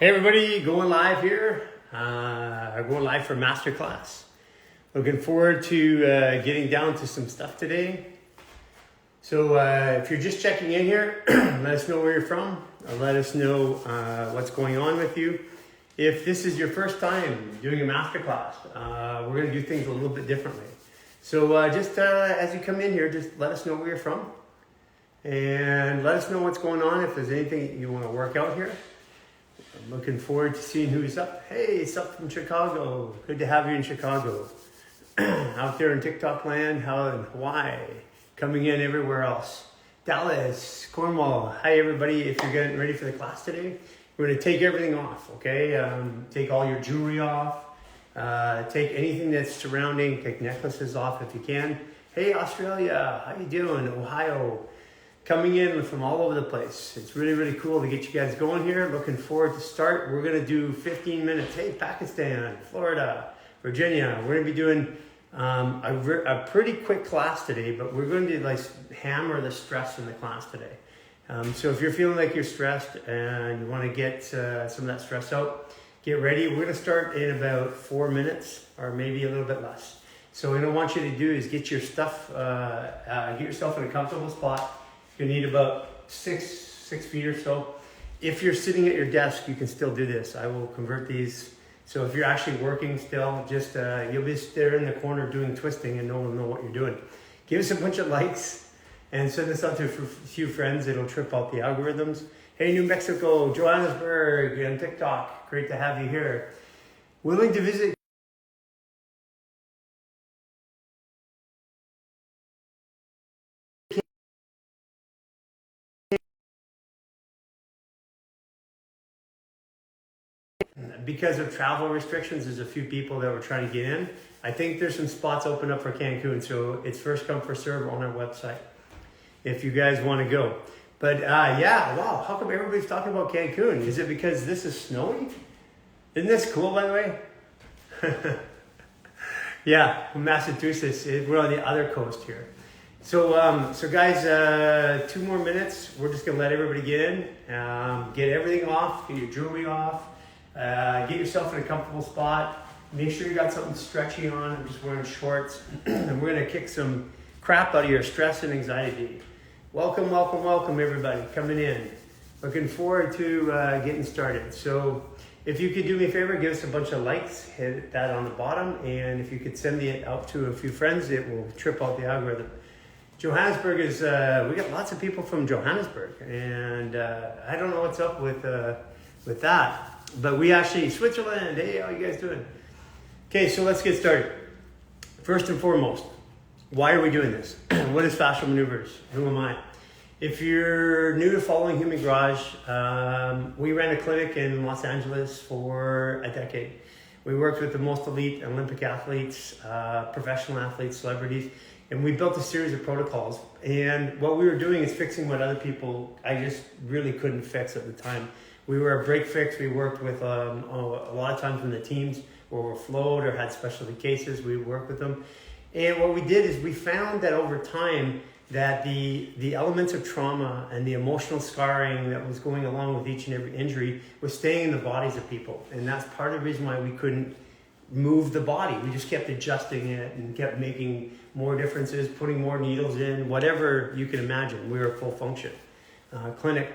Hey everybody, going live here. Going live for Masterclass. Looking forward to getting down to some stuff today. So if you're just checking in here, let us know where you're from. Let us know what's going on with you. If this is your first time doing a Masterclass, we're going to do things a little bit differently. So just as you come in here, just let us know where you're from. And let us know what's going on if there's anything you want to work out here. I'm looking forward to seeing who's up. Hey, it's up from Chicago. Good to have you in Chicago. Out there in TikTok land, how in Hawaii, coming in everywhere else. Dallas, Cornwall. Hi everybody. If you're getting ready for the class today, we're going to take everything off, okay? Take all your jewelry off. Take anything that's surrounding. Take necklaces off if you can. Hey Australia, how you doing? Ohio. Coming in from all over the place. It's really, really cool to get you guys going here. Looking forward to start. We're going to do 15 minutes. Hey, Pakistan, Florida, Virginia. We're going to be doing a pretty quick class today, but we're going to like hammer the stress in the class today. So if you're feeling like you're stressed and you want to get some of that stress out, get ready. We're going to start in about 4 minutes or maybe a little bit less. So what I want you to do is get your stuff, get yourself in a comfortable spot. You need about six feet or so. If you're sitting at your desk, you can still do this. I will convert these. So if you're actually working still, just you'll be there in the corner doing twisting and no one will know what you're doing. Give us a bunch of likes and send this out to a few friends. It'll trip out the algorithms. Hey, New Mexico, Johannesburg, and TikTok. Great to have you here. Willing to visit. Because of travel restrictions, there's a few people that were trying to get in. I think there's some spots open up for Cancun, so it's first come, first serve on our website if you guys want to go. But yeah, wow, how come everybody's talking about Cancun? Is it because this is snowy? Isn't this cool, by the way? Yeah, Massachusetts, we're on the other coast here. So guys, 2 more minutes. We're just gonna let everybody get in, get everything off, get your jewelry off. Get yourself in a comfortable spot. Make sure you got something stretchy on. I'm just wearing shorts. And we're going to kick some crap out of your stress and anxiety. Welcome, welcome, welcome everybody coming in. Looking forward to getting started. So if you could do me a favor, give us a bunch of likes. Hit that on the bottom. And if you could send it out to a few friends, it will trip out the algorithm. Johannesburg is, we got lots of people from Johannesburg. And I don't know what's up with that. But we actually, Switzerland, hey, how you guys doing? Okay, so let's get started. First and foremost, why are we doing this? What is fascial maneuvers? Who am I? If you're new to following Human Garage, we ran a clinic in Los Angeles for a decade. We worked with the most elite Olympic athletes, professional athletes, celebrities, and we built a series of protocols. And what we were doing is fixing what other people, I just really couldn't fix at the time. We were a break fix. We worked with a lot of times when the teams were overflowed or had specialty cases, we worked with them. And what we did is we found that over time that the elements of trauma and the emotional scarring that was going along with each and every injury was staying in the bodies of people. And that's part of the reason why we couldn't move the body. We just kept adjusting it and kept making more differences, putting more needles in, whatever you can imagine. We were a full function clinic.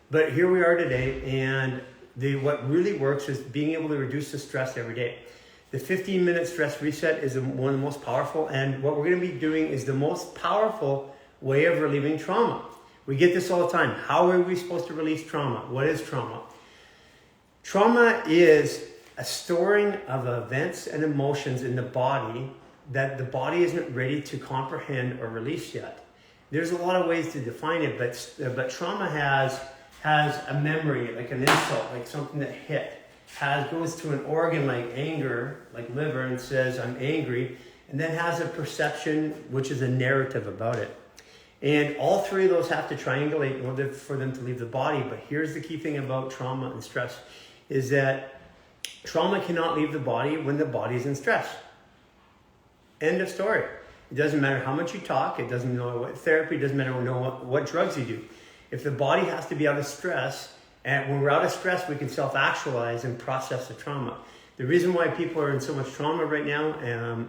But here we are today, and what really works is being able to reduce the stress every day. The 15-minute stress reset is one of the most powerful, and what we're going to be doing is the most powerful way of relieving trauma. We get this all the time. How are we supposed to release trauma? What is trauma? Trauma is a storing of events and emotions in the body that the body isn't ready to comprehend or release yet. There's a lot of ways to define it, but trauma has a memory, like an insult, like something that hit. Goes to an organ like anger, like liver, and says, I'm angry, and then has a perception, which is a narrative about it. And all three of those have to triangulate in order for them to leave the body. But here's the key thing about trauma and stress, is that trauma cannot leave the body when the body's in stress. End of story. It doesn't matter how much you talk, it doesn't matter what therapy, it doesn't matter what drugs you do. If the body has to be out of stress And when we're out of stress, we can self-actualize and process the trauma. The reason why people are in so much trauma right now,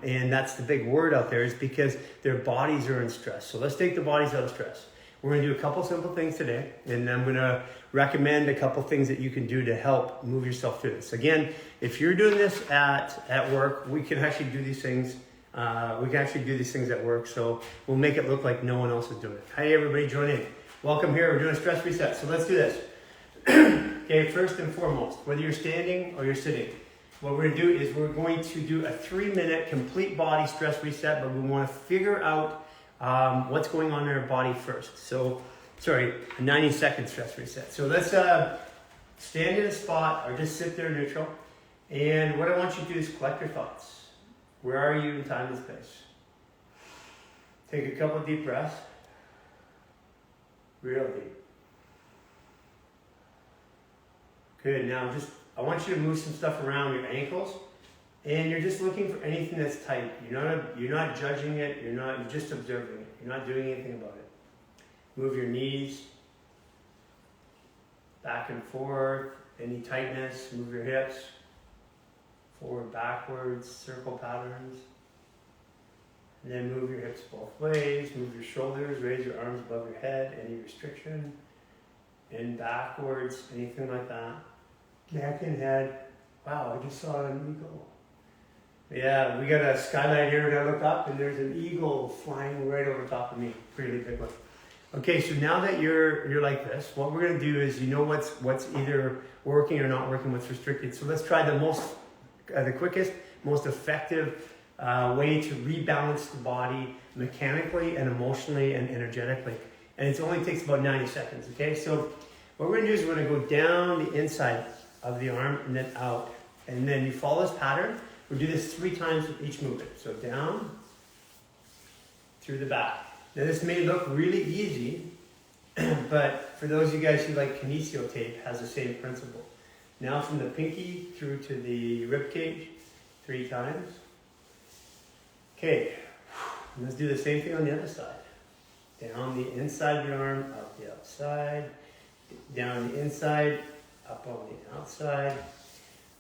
and that's the big word out there, is because their bodies are in stress. So let's take the bodies out of stress. We're going to do a couple simple things today, and I'm going to recommend a couple things that you can do to help move yourself through this. Again, if you're doing this at work, we can actually do these things. At work, so we'll make it look like no one else is doing it. Hey, everybody, join in. Welcome here. We're doing a stress reset. So let's do this. Okay, first and foremost, whether you're standing or you're sitting, what we're going to do is we're going to do a 3-minute complete body stress reset, but we want to figure out what's going on in our body first. So, a 90-second stress reset. So let's stand in a spot or just sit there neutral. And what I want you to do is collect your thoughts. Where are you in time and space? Take a couple deep breaths. Real deep. Good. Now I want you to move some stuff around your ankles, and you're just looking for anything that's tight. You're not judging it. You're just observing it. You're not doing anything about it. Move your knees back and forth. Any tightness, move your hips. Forward, backwards, circle patterns. And then move your hips both ways, move your shoulders, raise your arms above your head, any restriction. And backwards, anything like that. Neck and head. Wow, I just saw an eagle. Yeah, we got a skylight here and I look up and there's an eagle flying right over top of me. Pretty big one. Okay, so now that you're like this, what we're gonna do is what's either working or not working, what's restricted. So let's try the quickest, most effective way to rebalance the body mechanically and emotionally and energetically. And it only takes about 90 seconds, okay? So what we're gonna do is we're gonna go down the inside of the arm and then out. And then you follow this pattern. We'll do this 3 times with each movement. So down, through the back. Now this may look really easy, but for those of you guys who like kinesio tape, has the same principle. Now from the pinky through to the rib cage, 3 times. Okay, let's do the same thing on the other side. Down the inside of the arm, out the outside. Down the inside, up on the outside.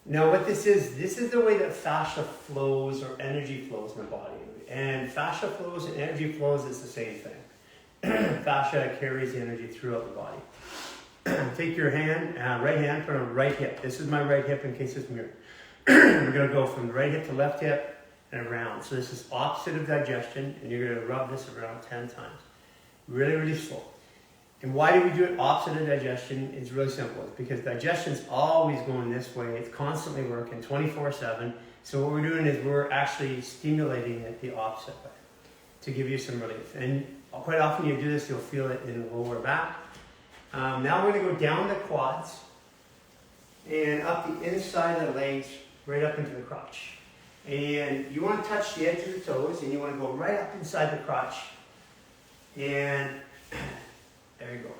Now what this is the way that fascia flows or energy flows in the body. And fascia flows and energy flows is the same thing. Fascia carries the energy throughout the body. Take your hand, right hand, put on right hip. This is my right hip in case it's mirrored. We're going to go from the right hip to left hip and around. So this is opposite of digestion, and you're going to rub this around 10 times. Really, really slow. And why do we do it opposite of digestion? It's really simple. It's because digestion's always going this way. It's constantly working 24/7. So what we're doing is we're actually stimulating it the opposite way to give you some relief. And quite often you do this, you'll feel it in the lower back. Now we're going to go down the quads and up the inside of the legs, right up into the crotch. And you want to touch the edge of the toes, and you want to go right up inside the crotch. And there you go.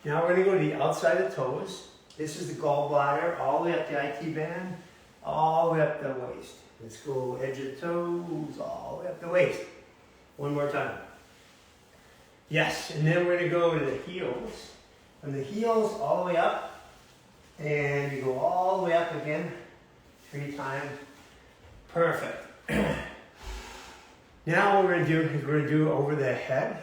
Now we're going to go to the outside of the toes. This is the gallbladder, all the way up the IT band, all the way up the waist. Let's go edge of the toes, all the way up the waist. One more time. Yes, and then we're going to go to the heels. From the heels all the way up, and you go all the way up again, 3 times. Perfect. Now what we're going to do is we're going to do over the head,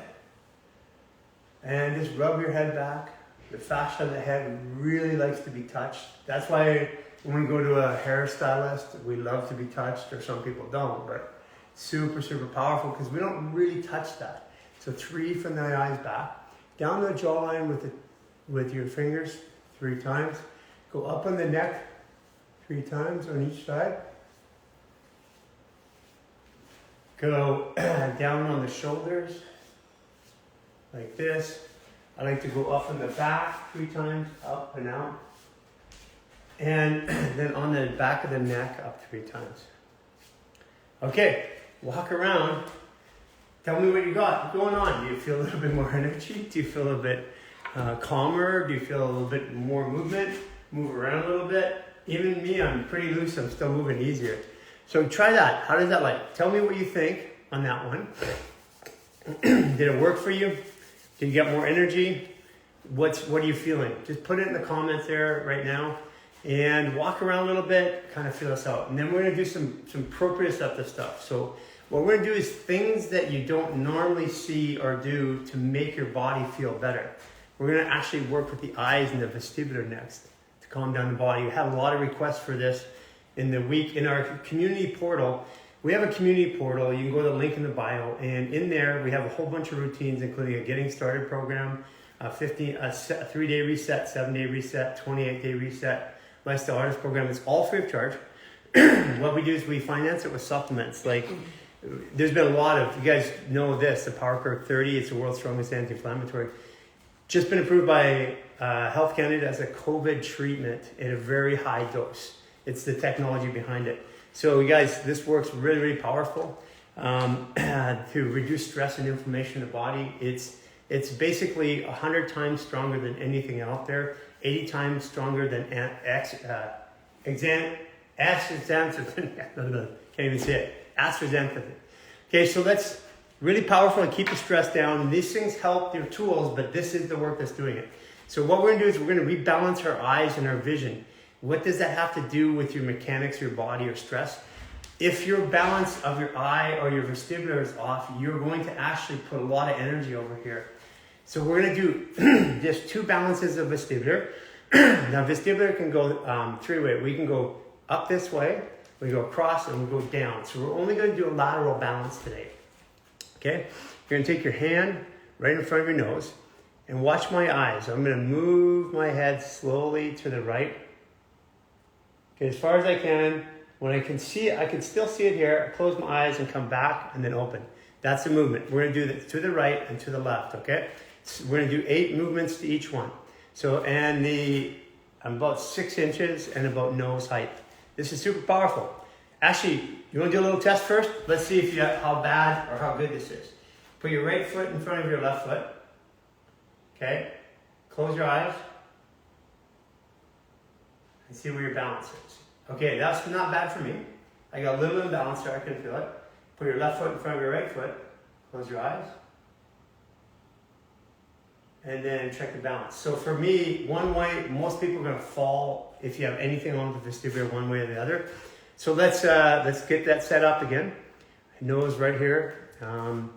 and just rub your head back. The fascia of the head really likes to be touched. That's why when we go to a hairstylist, we love to be touched, or some people don't, but super, super powerful because we don't really touch that. So 3 from the eyes back, down the jawline with your fingers 3 times. Go up on the neck 3 times on each side. Go down on the shoulders like this. I like to go up on the back 3 times, up and out. And then on the back of the neck up 3 times. Okay, walk around. Tell me what you got going on. Do you feel a little bit more energy? Do you feel a bit calmer? Do you feel a little bit more movement? Move around a little bit? Even me, I'm pretty loose. I'm still moving easier. So try that. How does that like? Tell me what you think on that one. Did it work for you? Did you get more energy? what are you feeling? Just put it in the comments there right now and walk around a little bit, kind of feel us out. And then we're gonna do some proprioceptive stuff. So what we're gonna do is things that you don't normally see or do to make your body feel better. We're gonna actually work with the eyes and the vestibular next to calm down the body. We had a lot of requests for this in the week in our community portal. We have a community portal. You can go to the link in the bio, and in there we have a whole bunch of routines, including a getting started program, a 3-day reset, 7-day reset, 28-day reset, lifestyle artist program. It's all free of charge. What we do is we finance it with supplements. Like, there's been a lot of, you guys know this, the Power Perk 30. It's the world's strongest anti-inflammatory. Just been approved by Health Canada as a COVID treatment at a very high dose. It's the technology behind it. So you guys, this works really, really powerful to reduce stress and inflammation in the body. It's basically 100 times stronger than anything out there, 80 times stronger than astaxanthin. Can't even say it. Astaxanthin. Okay, so that's really powerful and keep the stress down. And these things help, your tools, but this is the work that's doing it. So what we're gonna do is we're gonna rebalance our eyes and our vision. What does that have to do with your mechanics, your body, or stress? If your balance of your eye or your vestibular is off, you're going to actually put a lot of energy over here. So we're gonna do just 2 balances of vestibular. Now vestibular can go 3 ways. We can go up this way, we go across, and we go down. So we're only gonna do a lateral balance today. Okay? You're gonna take your hand right in front of your nose and watch my eyes. I'm gonna move my head slowly to the right. Okay, as far as I can. When I can see it, I can still see it here. I close my eyes and come back and then open. That's the movement. We're gonna do this to the right and to the left, okay? So we're gonna do 8 movements to each one. So, and I'm about 6 inches and about nose height. This is super powerful. Actually, you wanna do a little test first? Let's see if how bad or how good this is. Put your right foot in front of your left foot. Okay? Close your eyes. And see where your balance is. Okay, that's not bad for me. I got a little imbalance there, I can feel it. Put your left foot in front of your right foot. Close your eyes. And then check the balance. So for me, one way, most people are gonna fall if you have anything on the vestibular one way or the other. So let's get that set up again. Nose right here. Now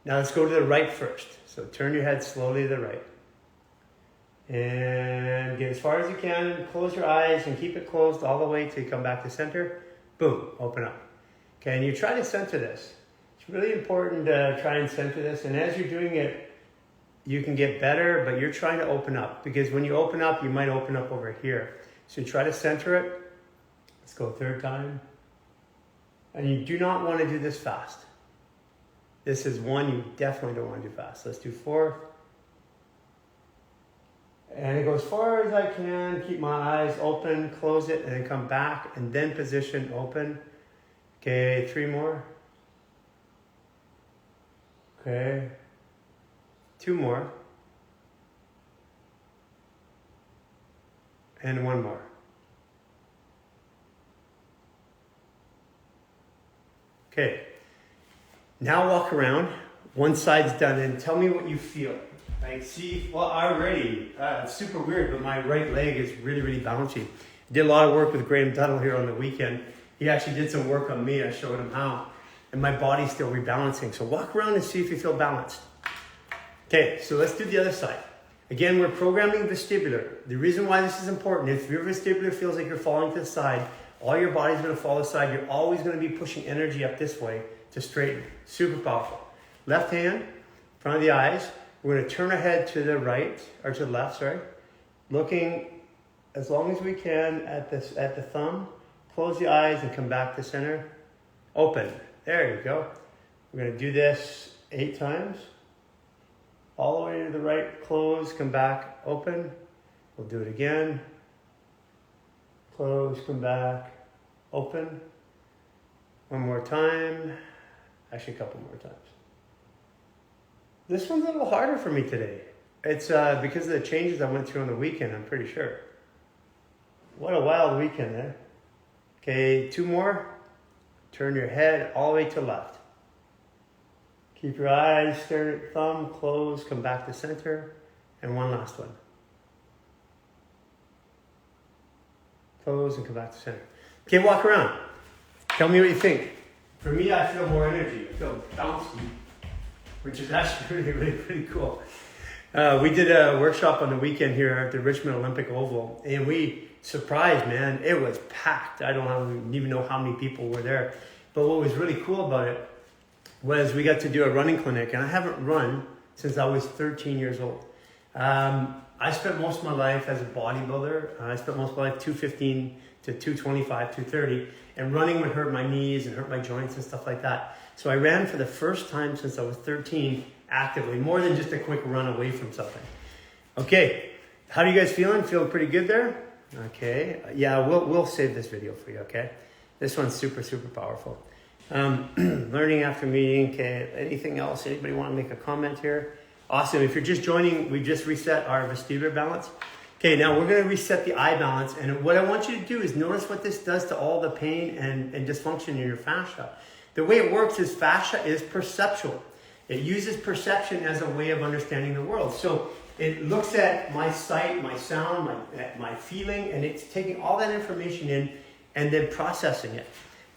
let's go to the right first. So turn your head slowly to the right. And get as far as you can, close your eyes and keep it closed all the way till you come back to center. Boom, open up. Okay, and you try to center this. It's really important to try and center this, and as you're doing it, you can get better, but you're trying to open up, because when you open up, you might open up over here. So you try to center it. Let's go 3rd time. And you do not want to do this fast. This is one you definitely don't want to do fast. Let's do 4th. And it goes as far as I can, keep my eyes open, close it, and then come back, and then position open. Okay, 3 more. Okay. 2 more. And 1 more. Okay. Now walk around. One side's done, and tell me what you feel. Like, see, well, already, it's super weird, but my right leg is really, really bouncy. Did a lot of work with Graham Tuttle here on the weekend. He actually did some work on me. I showed him how. And my body's still rebalancing. So walk around and see if you feel balanced. Okay, so let's do the other side. Again, we're programming vestibular. The reason why this is important, if your vestibular feels like you're falling to the side, all your body's gonna fall aside. You're always gonna be pushing energy up this way to straighten. Super powerful. Left hand, in front of the eyes. We're going to turn our head to the right, or to the left, sorry. Looking as long as we can at the thumb. Close the eyes and come back to center. Open. There you go. We're going to do this 8 times. All the way to the right, close, come back, open. We'll do it again. Close, come back, open. One more time. Actually, a couple more times. This one's a little harder for me today. It's because of the changes I went through on the weekend, I'm pretty sure. What a wild weekend, eh? Okay, 2 more. Turn your head all the way to left. Keep your eyes staring at the thumb, close, come back to center. And one last one. Close and come back to center. Okay, walk around. Tell me what you think. For me, I feel more energy. I feel bouncy, which is actually really pretty cool. We did a workshop on the weekend here at the Richmond Olympic Oval, and we surprised, man. It was packed. I don't even know how many people were there. But what was really cool about it was we got to do a running clinic, and I haven't run since I was 13 years old. I spent most of my life as a bodybuilder. I spent most of my life 215 to 225, 230, and running would hurt my knees and hurt my joints and stuff like that. So I ran for the first time since I was 13 actively, more than just a quick run away from something. Okay, how are you guys feeling? Feel pretty good there? Okay, yeah, we'll save this video for you, okay? This one's super powerful. Learning after meeting, okay, anything else? Anybody want to make a comment here? Awesome, if you're just joining, we just reset our vestibular balance. Okay, now we're gonna reset the eye balance, and what I want you to do is notice what this does to all the pain and dysfunction in your fascia. The way it works is fascia is perceptual. It uses perception as a way of understanding the world. So it looks at my sight, my sound, my feeling, and it's taking all that information in and then processing it.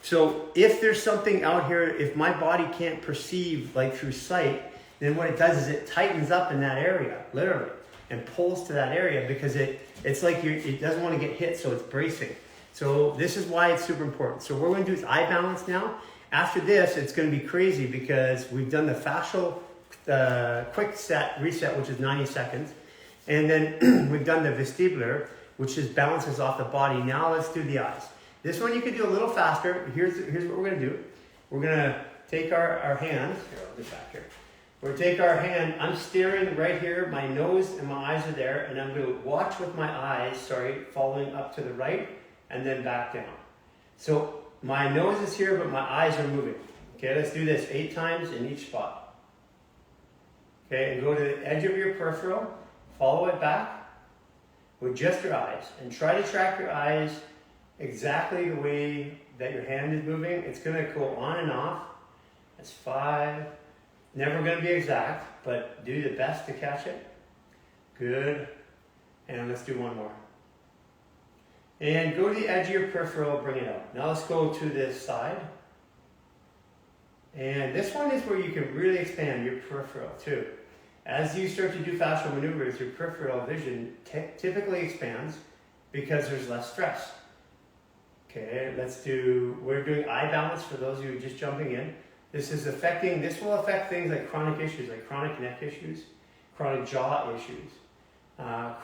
So if there's something out here, if my body can't perceive like through sight, then what it does is it tightens up in that area, literally, and pulls to that area because it's like it doesn't want to get hit, so it's bracing. So this is why it's super important. So what we're going to do is eye balance now. After this, it's going to be crazy because we've done the fascial quick reset, which is 90 seconds. And then we've done the vestibular, which is balances off the body. Now let's do the eyes. This one you can do a little faster. Here's what we're going to do. We're going to take our hands. Here, I'll get back here. We're going to take our hand. I'm staring right here. My nose and my eyes are there. And I'm going to watch with my eyes, following up to the right and then back down. So my nose is here, but my eyes are moving. Okay, let's do this 8 times in each spot. Okay, and go to the edge of your peripheral. Follow it back with just your eyes. And try to track your eyes exactly the way that your hand is moving. It's going to go on and off. That's 5. Never going to be exact, but do the best to catch it. Good. And let's do one more. And go to the edge of your peripheral, bring it out. Now let's go to this side. And this one is where you can really expand your peripheral too. As you start to do fascial maneuvers, your peripheral vision typically expands because there's less stress. Okay, we're doing eye balance for those of you just jumping in. This will affect things like chronic issues, like chronic neck issues, chronic jaw issues,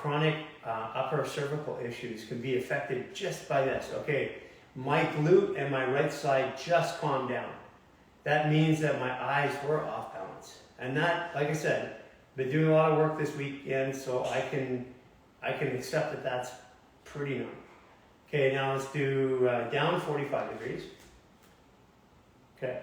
chronic upper cervical issues can be affected just by this. Okay, my glute and my right side just calmed down. That means that my eyes were off balance. And that, like I said, been doing a lot of work this weekend, so I can accept that that's pretty normal. Okay, now let's do down 45 degrees. Okay.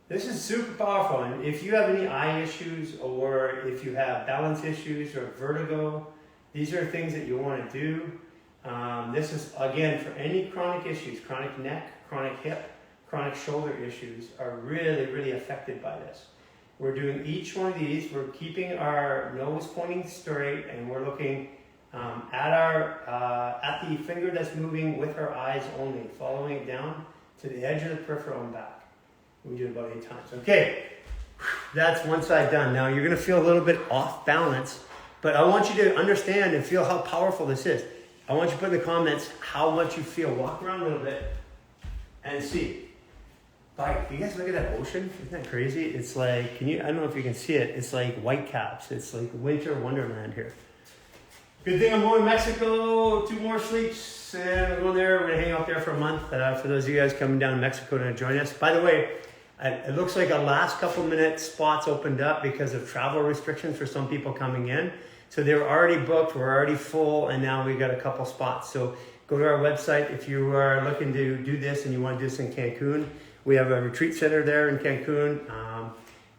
This is super powerful, and if you have any eye issues or if you have balance issues or vertigo, these are things that you want to do. This is, again, for any chronic issues, chronic neck, chronic hip, chronic shoulder issues are really affected by this. We're doing each one of these. We're keeping our nose pointing straight, and we're looking at the finger that's moving with our eyes only, following it down to the edge of the peripheral and back. We do it about 8 times. Okay, that's one side done. Now you're going to feel a little bit off balance, but I want you to understand and feel how powerful this is. I want you to put in the comments how much you feel. Walk around a little bit and see. You guys look at that ocean? Isn't that crazy? It's like, I don't know if you can see it. It's like white caps. It's like winter wonderland here. Good thing I'm going to Mexico, 2 more sleeps, and we're going there. We're going to hang out there for a month. For those of you guys coming down to Mexico to join us. By the way, it looks like our last couple minute spots opened up because of travel restrictions for some people coming in. So they were already booked, we're already full, and now we've got a couple spots. So go to our website if you are looking to do this and you want to do this in Cancun. We have a retreat center there in Cancun,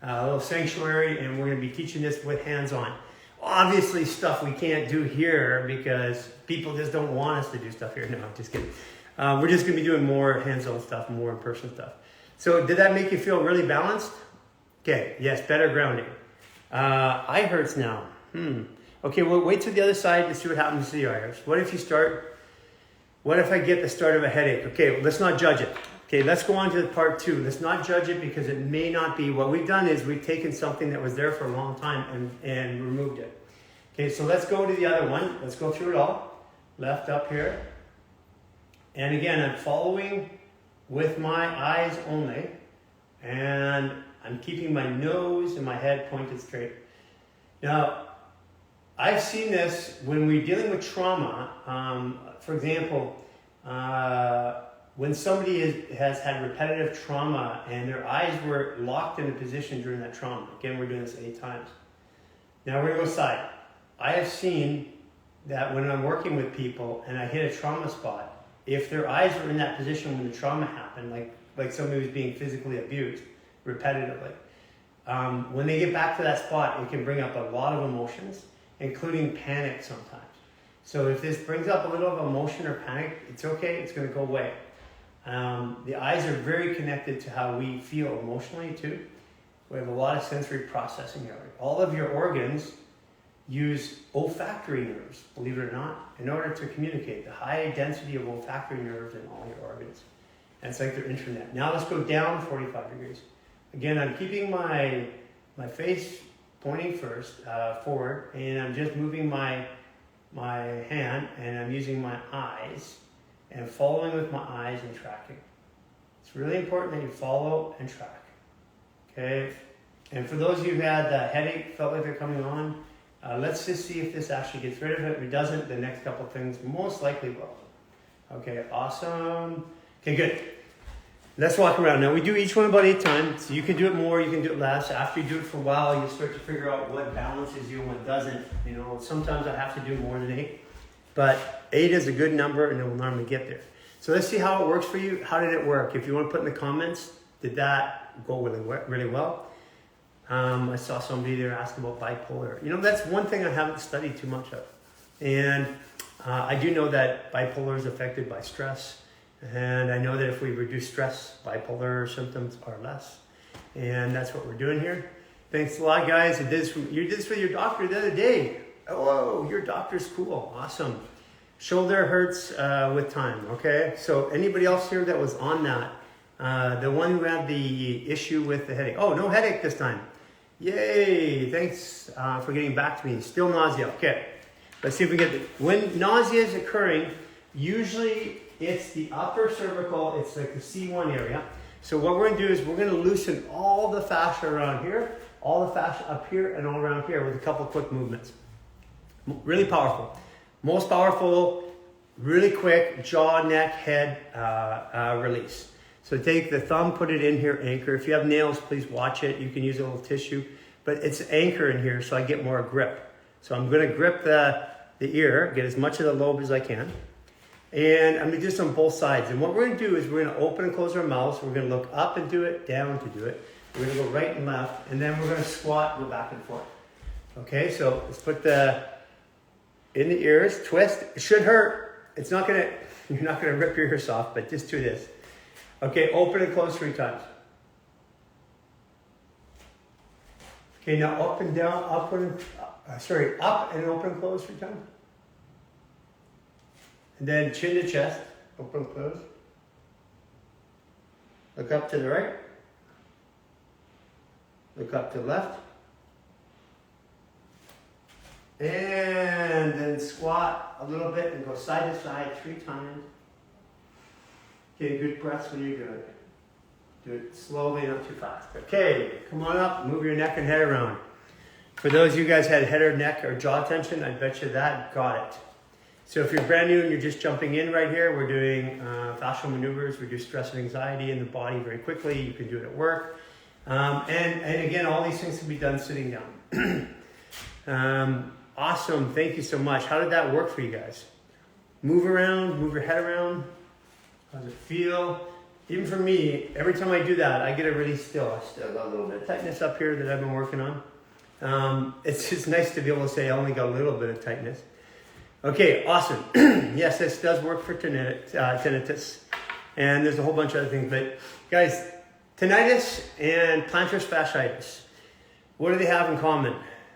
a little sanctuary, and we're going to be teaching this with hands-on. Obviously stuff we can't do here because people just don't want us to do stuff here. No, I'm just kidding. We're just going to be doing more hands-on stuff, more in-person stuff. So did that make you feel really balanced? Okay, yes, better grounding. Eye hurts now. Okay, we'll wait till the other side to see what happens to the iris. What if I get the start of a headache? Okay, well, let's not judge it. Okay, let's go on to part 2. Let's not judge it because it may not be. What we've done is we've taken something that was there for a long time and removed it. Okay, so let's go to the other one. Let's go through it all. Left up here. And again, I'm following with my eyes only. And I'm keeping my nose and my head pointed straight. Now, I've seen this when we're dealing with trauma. For example, when somebody has had repetitive trauma and their eyes were locked in a position during that trauma. Again, we're doing this 8 times. Now we're going to go side. I have seen that when I'm working with people and I hit a trauma spot, if their eyes were in that position when the trauma happened, like somebody was being physically abused repetitively, when they get back to that spot, it can bring up a lot of emotions, including panic sometimes. So if this brings up a little of emotion or panic, it's okay, it's going to go away. The eyes are very connected to how we feel emotionally too. We have a lot of sensory processing here. All of your organs use olfactory nerves, believe it or not, in order to communicate. The high density of olfactory nerves in all your organs. And it's like their internet. Now let's go down 45 degrees. Again, I'm keeping my face pointing first, forward, and I'm just moving my hand, and I'm using my eyes, and following with my eyes and tracking. It's really important that you follow and track. Okay? And for those of you who had the headache, felt like they're coming on, let's just see if this actually gets rid of it. If it doesn't, the next couple things most likely will. Okay, awesome. Okay, good. Let's walk around. Now we do each one about 8 times. So you can do it more, you can do it less. After you do it for a while, you start to figure out what balances you and what doesn't. You know, sometimes I have to do more than 8. But 8 is a good number and it will normally get there. So let's see how it works for you. How did it work? If you want to put in the comments, did that go really well? I saw somebody there ask about bipolar. You know, that's one thing I haven't studied too much of. And I do know that bipolar is affected by stress. And I know that if we reduce stress, bipolar symptoms are less. And that's what we're doing here. Thanks a lot, guys. You did this with your doctor the other day. Oh, your doctor's cool. Awesome. Shoulder hurts with time, okay? So anybody else here that was on that? The one who had the issue with the headache. Oh, no headache this time. Yay. Thanks for getting back to me. Still nausea. Okay. Let's see if we get when nausea is occurring, usually it's the upper cervical, it's like the C1 area. So what we're going to do is we're going to loosen all the fascia around here, all the fascia up here and all around here with a couple quick movements. Really powerful. Most powerful, really quick, jaw, neck, head release. So take the thumb, put it in here, anchor. If you have nails, please watch it. You can use a little tissue, but it's anchor in here so I get more grip. So I'm going to grip the ear, get as much of the lobe as I can. And I'm going to do this on both sides. And what we're going to do is we're going to open and close our mouths. We're going to look up and do it, down to do it. We're going to go right and left, and then we're going to squat, go back and forth. Okay, so let's put in the ears, twist. It should hurt. It's not going to, you're not going to rip your ears off, but just do this. Okay, open and close 3 times. Okay, now up and down, up and open, close 3 times. And then chin to chest, open, close. Look up to the right. Look up to the left. And then squat a little bit and go side to side 3 times. Okay, good breaths when you do it. Do it slowly, not too fast. Okay, come on up, move your neck and head around. For those of you guys had head or neck or jaw tension, I bet you that got it. So if you're brand new and you're just jumping in right here, we're doing fascial maneuvers, reduce stress and anxiety in the body very quickly. You can do it at work. And again, all these things can be done sitting down. Awesome, thank you so much. How did that work for you guys? Move around, move your head around. How does it feel? Even for me, every time I do that, I get it really still. I still got a little bit of tightness up here that I've been working on. It's just nice to be able to say I only got a little bit of tightness. Okay, awesome. Yes, this does work for tinnitus. And there's a whole bunch of other things. But guys, tinnitus and plantar fasciitis, what do they have in common?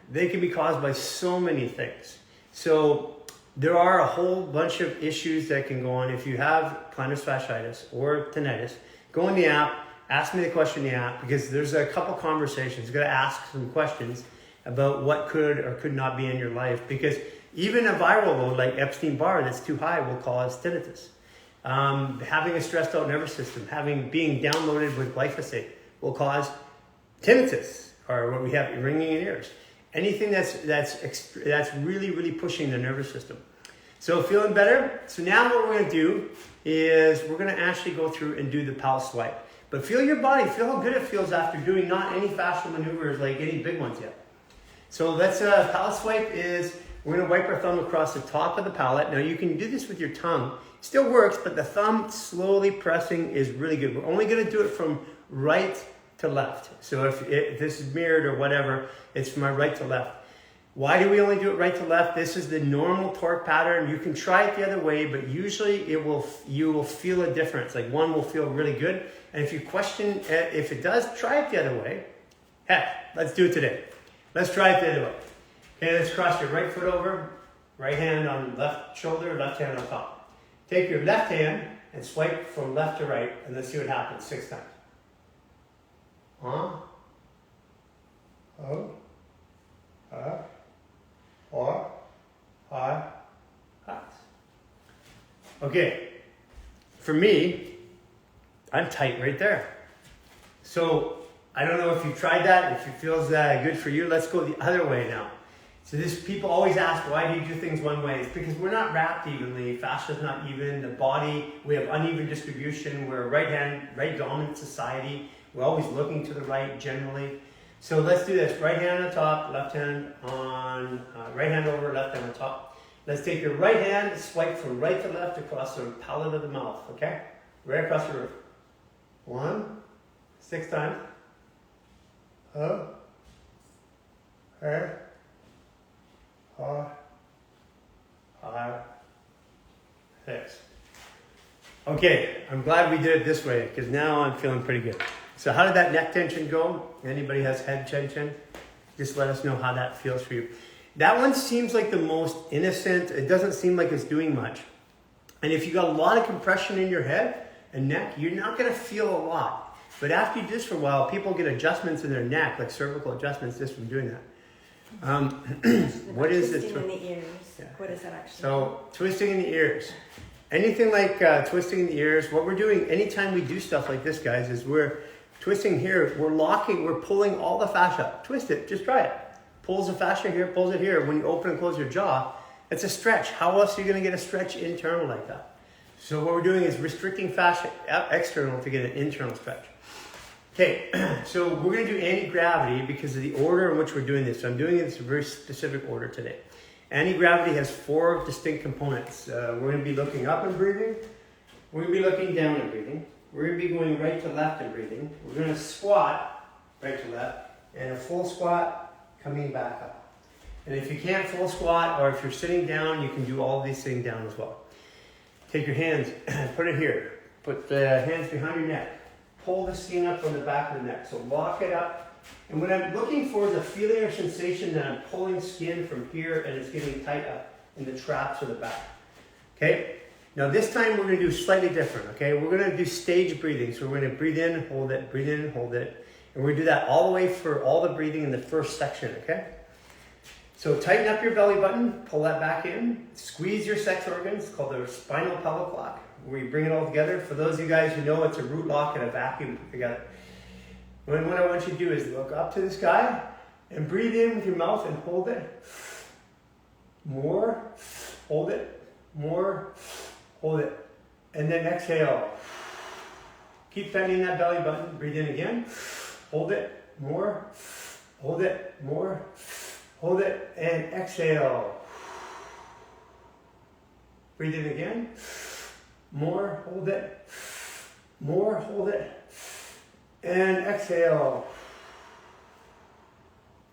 they can be caused by so many things. So there are a whole bunch of issues that can go on. If you have plantar fasciitis or tinnitus, go in the app, ask me the question in the app, because there's a couple conversations. You've got to ask some questions about what could or could not be in your life, because even a viral load like Epstein-Barr that's too high will cause tinnitus. Having a stressed out nervous system, being downloaded with glyphosate will cause tinnitus, or what we have, ringing in ears. Anything that's really, really pushing the nervous system. So feeling better? So now what we're gonna do is we're gonna actually go through and do the Palate Swipe. But feel your body, feel how good it feels after doing not any fascial maneuvers like any big ones yet. So let's, Palate Swipe is, we're gonna wipe our thumb across the top of the palate. Now you can do this with your tongue. It still works, but the thumb slowly pressing is really good. We're only gonna do it from right to left. So if this is mirrored or whatever, it's from my right to left. Why do we only do it right to left? This is the normal torque pattern. You can try it the other way, but usually you will feel a difference. Like one will feel really good. And if you question if it does, try it the other way. Heck, let's do it today. Let's try it the other way. Okay, let's cross your right foot over, right hand on left shoulder, left hand on top. Take your left hand and swipe from left to right, and let's see what happens 6 times. Okay, for me, I'm tight right there. So I don't know if you tried that, if it feels good for you. Let's go the other way now. So people always ask, why do you do things one way? It's because we're not wrapped evenly. Fascia's not even. The body, we have uneven distribution. We're a right dominant society. We're always looking to the right generally. So let's do this. Right hand on top, left hand on, right hand over, left hand on top. Let's take your right hand, swipe from right to left across the palate of the mouth, okay? Right across the roof. 1, 6 times. 6. Okay, I'm glad we did it this way, because now I'm feeling pretty good. So how did that neck tension go? Anybody has head tension? Just let us know how that feels for you. That one seems like the most innocent. It doesn't seem like it's doing much. And if you got a lot of compression in your head and neck, you're not gonna feel a lot. But after you do this for a while, people get adjustments in their neck, like cervical adjustments just from doing that. What is it? Twisting in the ears. Yeah. What is that actually? So twisting in the ears. Anything like twisting in the ears, what we're doing anytime we do stuff like this, guys, is we're twisting here, we're locking, we're pulling all the fascia. Twist it, just try it. Pulls the fascia here, pulls it here. When you open and close your jaw, it's a stretch. How else are you gonna get a stretch internal like that? So what we're doing is restricting fascia external to get an internal stretch. Okay, so we're gonna do anti-gravity because of the order in which we're doing this. So I'm doing it in a very specific order today. Anti-gravity has 4 distinct components. We're gonna be looking up and breathing. We're gonna be looking down and breathing. We're gonna be going right to left and breathing. We're gonna squat right to left and a full squat coming back up. And if you can't full squat or if you're sitting down, you can do all of these things down as well. Take your hands, put it here. Put the hands behind your neck. Pull the skin up from the back of the neck. So lock it up. And what I'm looking for is a feeling or sensation that I'm pulling skin from here and it's getting tight up in the traps of the back. Okay? Now this time we're going to do slightly different. Okay? We're going to do stage breathing. So we're going to breathe in, hold it, breathe in, hold it. And we're going to do that all the way for all the breathing in the first section. Okay? So tighten up your belly button, pull that back in, squeeze your sex organs, it's called the spinal pelvic lock, where you bring it all together. For those of you guys who know, it's a root lock and a vacuum together. What I want you to do is look up to the sky and breathe in with your mouth and hold it. More, hold it, more, hold it. And then exhale. Keep bending that belly button, breathe in again. Hold it, more, hold it, more, hold it, and exhale. Breathe in again. More, hold it, more, hold it, and exhale.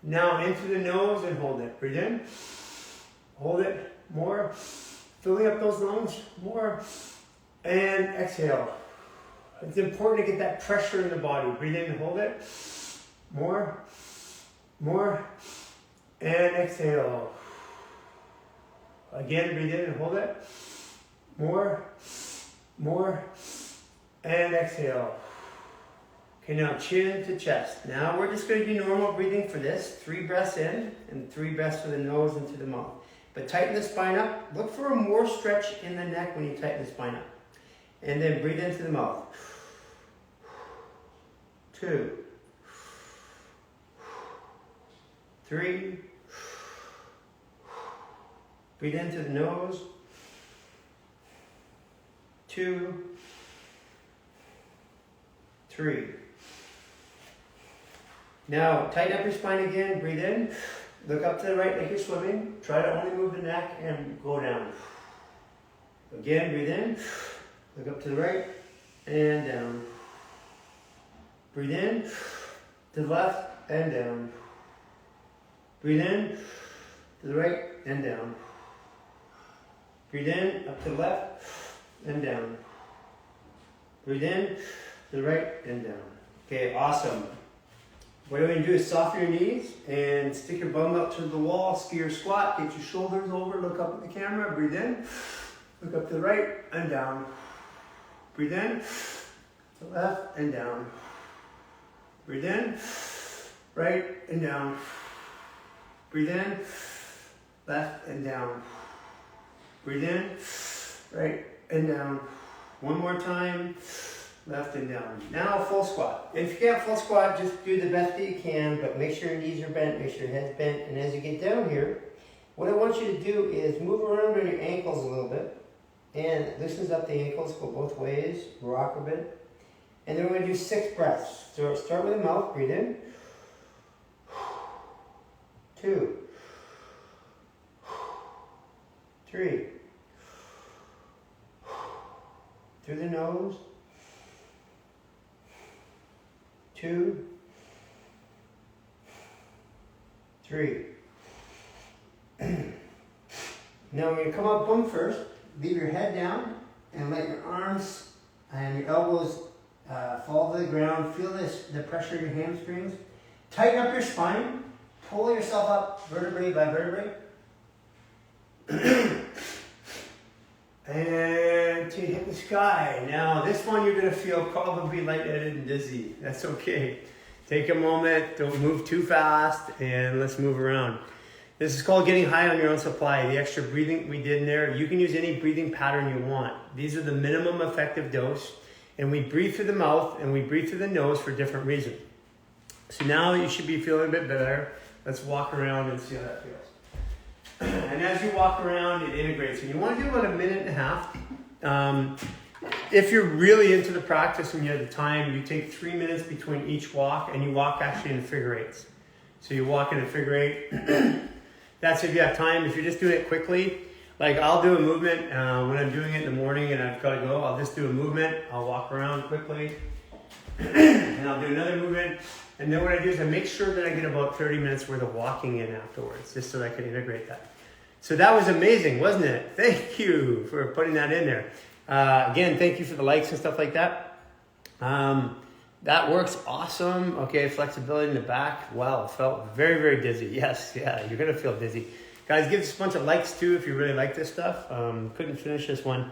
Now into the nose and hold it. Breathe in, hold it, more, filling up those lungs, more, and exhale. It's important to get that pressure in the body. Breathe in and hold it. More, more, And exhale. Again, breathe in and hold it. More, and exhale. Okay, now chin to chest. Now we're just going to do normal breathing for this. 3 breaths in and 3 breaths through the nose and to the mouth. But tighten the spine up. Look for a more stretch in the neck when you tighten the spine up. And then breathe into the mouth. 2, 3. Breathe into the nose. 2, 3. Now, tighten up your spine again. Breathe in. Look up to the right like you're swimming. Try to only move the neck and go down. Again, breathe in. Look up to the right and down. Breathe in. To the left and down. Breathe in. To the right and down. Breathe in. Up to the left and down. Breathe in. To the right and down. Okay, awesome. What you're going to do is soften your knees and stick your bum up to the wall, ski or squat, get your shoulders over, look up at the camera, breathe in, look up to the right and down. Breathe in, to the left and down. Breathe in, right and down. Breathe in, left and down. Breathe in, right and down. One more time. Left and down. Now full squat. If you can't full squat, just do the best that you can, but make sure your knees are bent, make sure your head's bent. And as you get down here, what I want you to do is move around on your ankles a little bit. And loosens up the ankles, go both ways, rock a bit. And then we're going to do 6 breaths. So start with the mouth, breathe in. 2, 3. Through the nose. 2, 3. Now we're going to come up bum first. Leave your head down and let your arms and your elbows fall to the ground. Feel the pressure in your hamstrings. Tighten up your spine. Pull yourself up vertebrae by vertebrae. And to hit the sky. Now this one you're going to feel probably lightheaded and dizzy. That's okay. Take a moment, don't move too fast, and let's move around. This is called getting high on your own supply. The extra breathing we did in there, you can use any breathing pattern you want. These are the minimum effective dose, and we breathe through the mouth and we breathe through the nose for different reasons. So now you should be feeling a bit better. Let's walk around and see how that feels. And as you walk around, it integrates. And you want to do about 1.5 minutes. If you're really into the practice and you have the time, you take 3 minutes between each walk, and you walk actually in figure eights. So you walk in a figure eight. That's if you have time. If you're just doing it quickly, like I'll do a movement when I'm doing it in the morning and I've got to go, I'll just do a movement. I'll walk around quickly and I'll do another movement. And then what I do is I make sure that I get about 30 minutes worth of walking in afterwards, just so that I can integrate that. So that was amazing, wasn't it? Thank you for putting that in there. Again, thank you for the likes and stuff like that. That works awesome. Okay, flexibility in the back. Wow, felt very, very dizzy. Yes, yeah, you're going to feel dizzy. Guys, give us a bunch of likes too if you really like this stuff. Couldn't finish this one.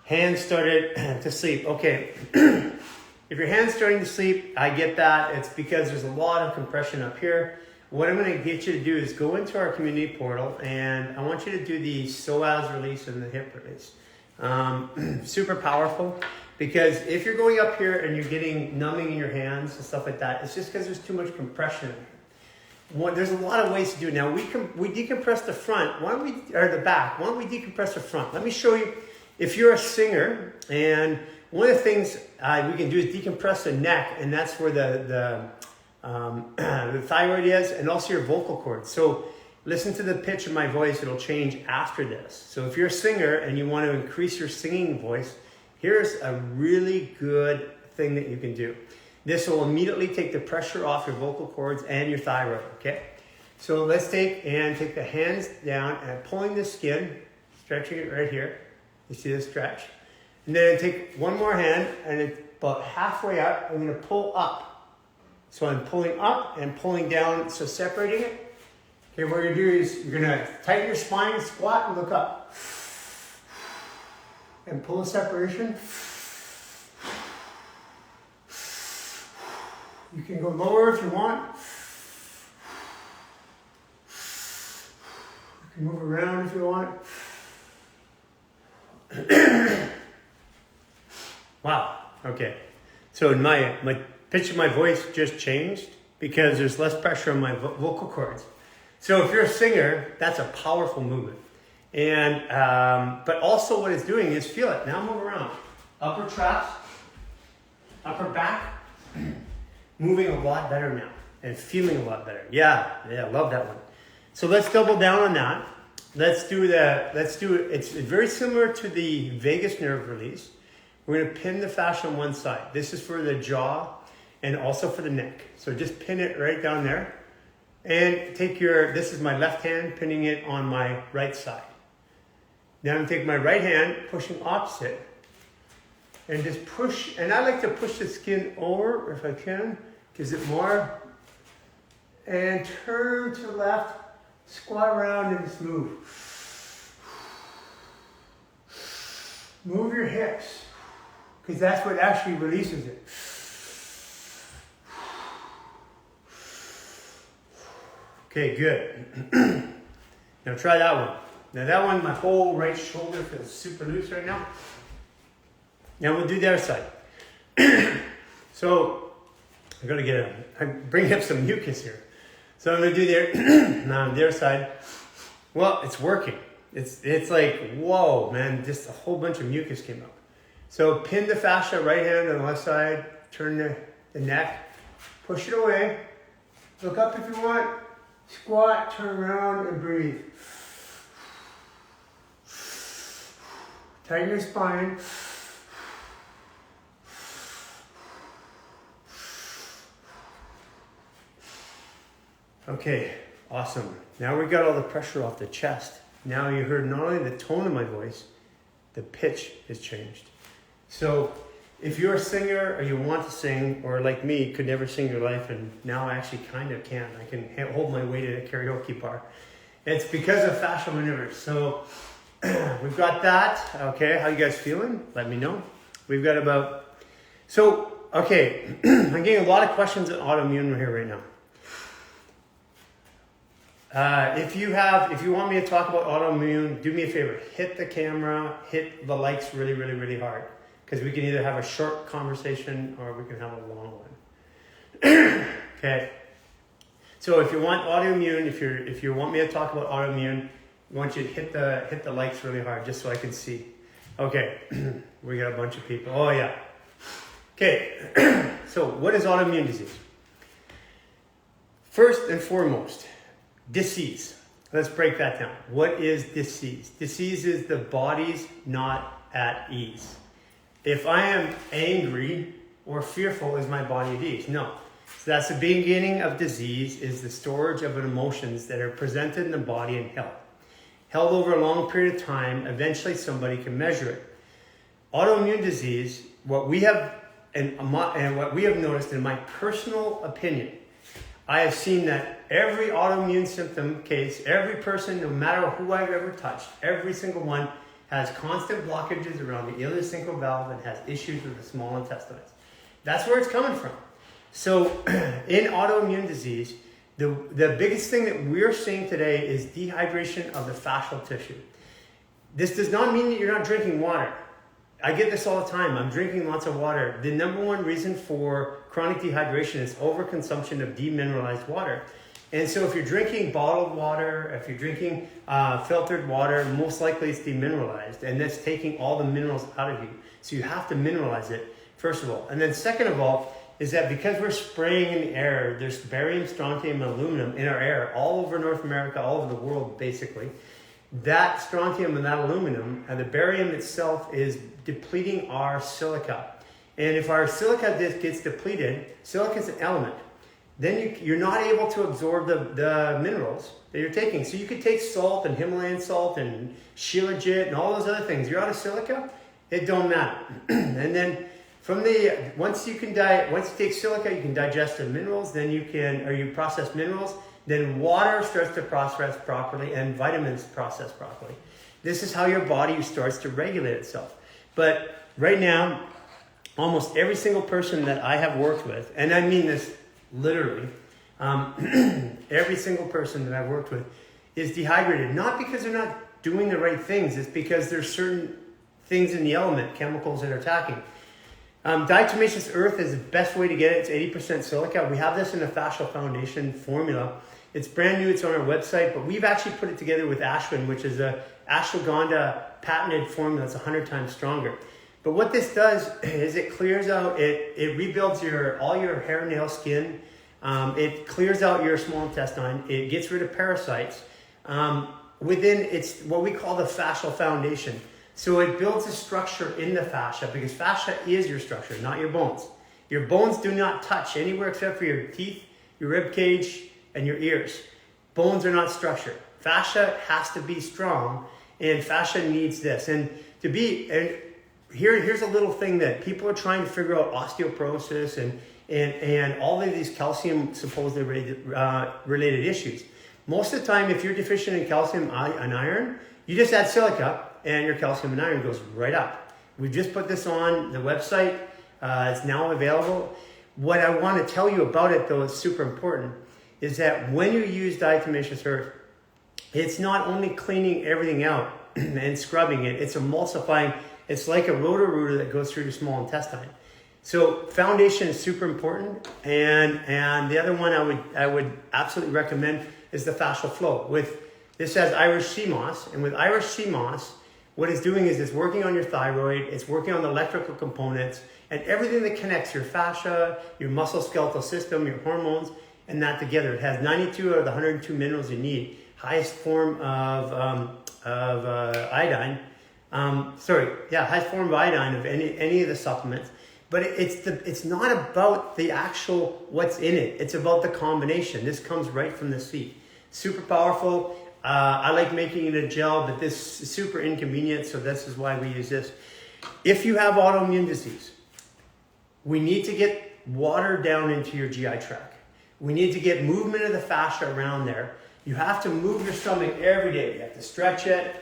Hands started to sleep. Okay. If your hand's starting to sleep, I get that. It's because there's a lot of compression up here. What I'm going to get you to do is go into our community portal, and I want you to do the psoas release and the hip release. Super powerful, because if you're going up here and you're getting numbing in your hands and stuff like that, it's just because there's too much compression. There's a lot of ways to do it. Now we decompress the front. Or the back? Why don't we decompress the front? Let me show you. If you're a singer, and one of the things we can do is decompress the neck, and that's where the thyroid is, and also your vocal cords. So listen to the pitch of my voice, it'll change after this. So if you're a singer and you want to increase your singing voice, here's a really good thing that you can do. This will immediately take the pressure off your vocal cords and your thyroid, okay? So let's take the hands down and pulling the skin, stretching it right here. You see the stretch? And then take one more hand, and it's about halfway up, I'm going to pull up. So I'm pulling up and pulling down, so separating it. Okay, what you're gonna do is you're gonna tighten your spine, squat, and look up. And pull a separation. You can go lower if you want. You can move around if you want. Wow, okay. So my pitch of my voice just changed because there's less pressure on my vocal cords. So if you're a singer, that's a powerful movement. And but also what it's doing is feel it. Now move around. Upper traps, upper back, moving a lot better now and feeling a lot better. Yeah, love that one. So let's double down on that. Let's do it. It's very similar to the vagus nerve release. We're gonna pin the fascia on one side. This is for the jaw and also for the neck. So just pin it right down there. And this is my left hand, pinning it on my right side. Now I'm gonna take my right hand, pushing opposite, and just push, and I like to push the skin over if I can, gives it more, and turn to the left, squat around and just move. Move your hips, because that's what actually releases it. Okay, good. Now try that one. Now that one, my whole right shoulder feels super loose right now. Now we'll do the other side. So I'm bringing up some mucus here. So I'm gonna do the other side. Well, it's working. It's like, whoa, man, just a whole bunch of mucus came up. So pin the fascia, right hand on the left side, turn the neck, push it away, look up if you want, squat, turn around and breathe. Tighten your spine. Okay, awesome. Now we got all the pressure off the chest. Now you heard not only the tone of my voice, the pitch has changed. So if you're a singer or you want to sing, or like me, could never sing your life, and now I actually kind of can. I can hold my weight at a karaoke bar. It's because of fascial maneuvers. So we've got that. Okay, how you guys feeling? Let me know. We've got okay, I'm getting a lot of questions on autoimmune here right now. If you want me to talk about autoimmune, do me a favor, hit the camera, hit the likes really, really, really hard. Because we can either have a short conversation or we can have a long one. Okay. So if you want autoimmune, if you want me to talk about autoimmune, I want you to hit the likes really hard just so I can see. Okay, we got a bunch of people. Oh yeah. Okay, so what is autoimmune disease? First and foremost, disease. Let's break that down. What is disease? Disease is the body's not at ease. If I am angry or fearful, is my body at ease? No. So that's the beginning of disease, is the storage of emotions that are presented in the body and held over a long period of time. Eventually somebody can measure it. Autoimmune disease, what we have noticed in my personal opinion, I have seen that every autoimmune symptom case, every person, no matter who I've ever touched, every single one has constant blockages around the ileocecal valve and has issues with the small intestines. That's where it's coming from. So in autoimmune disease, the biggest thing that we're seeing today is dehydration of the fascial tissue. This does not mean that you're not drinking water. I get this all the time. I'm drinking lots of water. The number one reason for chronic dehydration is overconsumption of demineralized water. And so if you're drinking bottled water, if you're drinking filtered water, most likely it's demineralized, and that's taking all the minerals out of you. So you have to mineralize it, first of all. And then second of all, is that because we're spraying in the air, there's barium, strontium, and aluminum in our air, all over North America, all over the world, basically. That strontium and that aluminum, and the barium itself, is depleting our silica. And if our silica gets depleted, silica is an element, then you're not able to absorb the minerals that you're taking. So you could take salt and Himalayan salt and Shilajit and all those other things. You're out of silica, it don't matter. And then once you take silica, you can digest the minerals, then you process minerals, then water starts to process properly and vitamins process properly. This is how your body starts to regulate itself. But right now, almost every single person that I have worked with, and I mean this literally, every single person that I've worked with is dehydrated. Not because they're not doing the right things, it's because there's certain things in the element, chemicals that are attacking. Diatomaceous earth is the best way to get it. It's 80% silica. We have this in the Fascial Foundation formula. It's brand new, it's on our website, but we've actually put it together with ashwin, which is a ashwagandha patented formula that's 100 times stronger. But what this does is it clears out, it rebuilds all your hair, nail, skin. It clears out your small intestine. It gets rid of parasites. It's what we call the fascial foundation. So it builds a structure in the fascia, because fascia is your structure, not your bones. Your bones do not touch anywhere except for your teeth, your rib cage, and your ears. Bones are not structured. Fascia has to be strong, and fascia needs this. And here's a little thing that people are trying to figure out: osteoporosis and all of these calcium supposedly related issues. Most of the time, if you're deficient in calcium and iron, you just add silica and your calcium and iron goes right up. We've just put this on the website. It's now available. What I want to tell you about it, though, is super important, is that when you use diatomaceous earth, it's not only cleaning everything out and scrubbing it, it's emulsifying. It's like a rotor-rooter that goes through your small intestine. So foundation is super important. And the other one I would absolutely recommend is the fascial flow. This has Irish sea moss, and with Irish sea moss, what it's doing is it's working on your thyroid, it's working on the electrical components, and everything that connects your fascia, your musculoskeletal system, your hormones, and that together. It has 92 out of the 102 minerals you need. Highest form of iodine. Highest form of iodine of any of the supplements. But it's not about the actual what's in it. It's about the combination. This comes right from the seed. Super powerful. I like making it a gel, but this is super inconvenient, so this is why we use this. If you have autoimmune disease, we need to get water down into your GI tract. We need to get movement of the fascia around there. You have to move your stomach every day. You have to stretch it,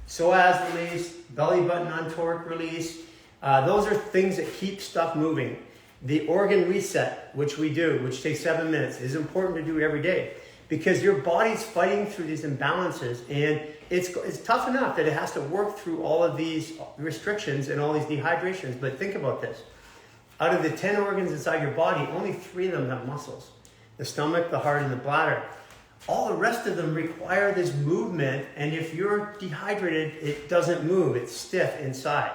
psoas release, belly button untorque release. Those are things that keep stuff moving. The organ reset, which we do, which takes 7 minutes, is important to do every day, because your body's fighting through these imbalances, and it's tough enough that it has to work through all of these restrictions and all these dehydrations. But think about this. Out of the 10 organs inside your body, only 3 of them have muscles. The stomach, the heart, and the bladder. All the rest of them require this movement, and if you're dehydrated, it doesn't move. It's stiff inside.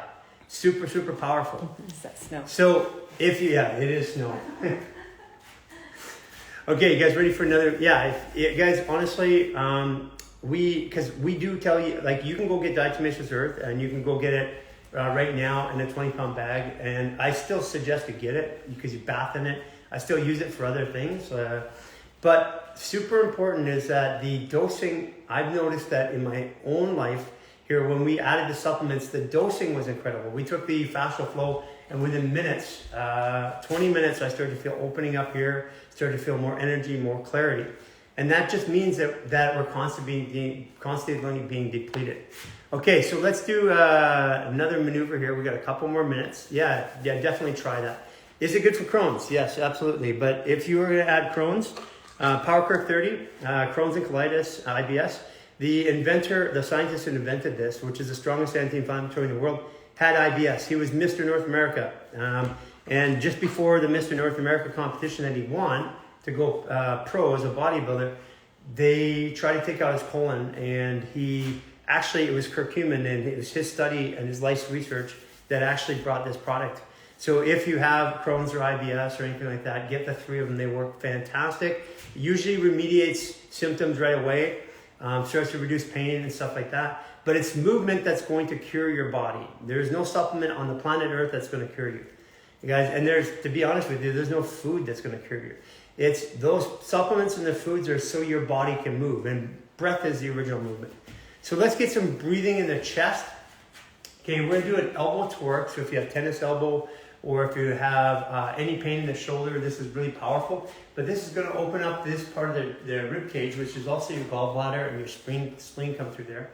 Super, super powerful. Is that snow? So, it is snow. Okay, you guys ready for another? Guys, honestly, because we do tell you, like, you can go get diatomaceous earth, and you can go get it right now in a 20-pound bag, and I still suggest you get it because you bath in it. I still use it for other things, but super important is that the dosing. I've noticed that in my own life here, when we added the supplements, the dosing was incredible. We took the fascial flow, and within minutes, 20 minutes, I started to feel opening up here, started to feel more energy, more clarity. And that just means that we're constantly being depleted. Okay, so let's do another maneuver here. We got a couple more minutes. Yeah, definitely try that. Is it good for Crohn's? Yes, absolutely. But if you were going to add Crohn's, PowerCurve 30, Crohn's and colitis, IBS, the scientist who invented this, which is the strongest anti-inflammatory in the world, had IBS. He was Mr. North America. And just before the Mr. North America competition that he won to go pro as a bodybuilder, they tried to take out his colon, and it was curcumin, and it was his study and his life's research that actually brought this product. So if you have Crohn's or IBS or anything like that, get the 3 of them. They work fantastic. Usually remediates symptoms right away, starts to reduce pain and stuff like that. But it's movement that's going to cure your body. There's no supplement on the planet Earth that's going to cure you. You guys, and to be honest with you, there's no food that's going to cure you. It's those supplements and the foods are so your body can move, and breath is the original movement. So let's get some breathing in the chest. Okay, we're going to do an elbow torque. So if you have tennis elbow or if you have any pain in the shoulder, this is really powerful. But this is going to open up this part of the rib cage, which is also your gallbladder and your spleen come through there.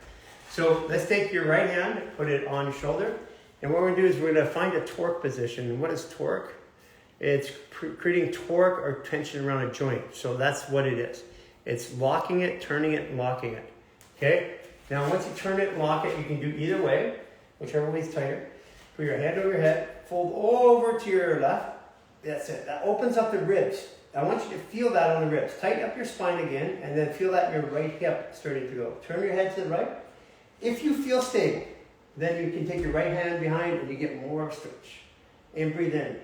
So let's take your right hand, put it on your shoulder, and what we're going to do is we're going to find a torque position. And what is torque? It's creating torque or tension around a joint. So that's what it is. It's locking it, turning it, and locking it. Okay? Now once you turn it and lock it, you can do either way, whichever way is tighter. Put your hand over your head, fold over to your left. That's it. That opens up the ribs. I want you to feel that on the ribs. Tighten up your spine again, and then feel that in your right hip starting to go. Turn your head to the right. If you feel stable, then you can take your right hand behind and you get more of a stretch. And breathe in.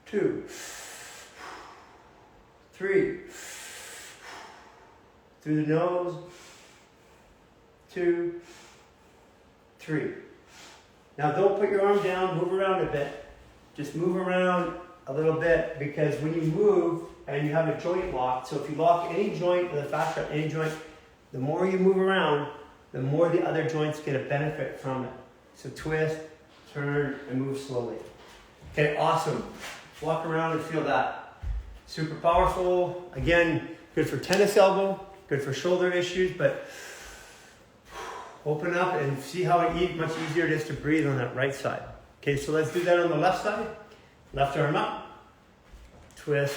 2, 3. Through the nose. 2, 3. Now don't put your arm down, move around a bit. Just move around a little bit, because when you move and you have a joint lock, so if you lock any joint of the fascia, any joint, the more you move around, the more the other joints get a benefit from it. So twist, turn, and move slowly. Okay, awesome. Walk around and feel that. Super powerful. Again, good for tennis elbow, good for shoulder issues, but open up and see how much easier it is to breathe on that right side. Okay, so let's do that on the left side. Left arm up, twist,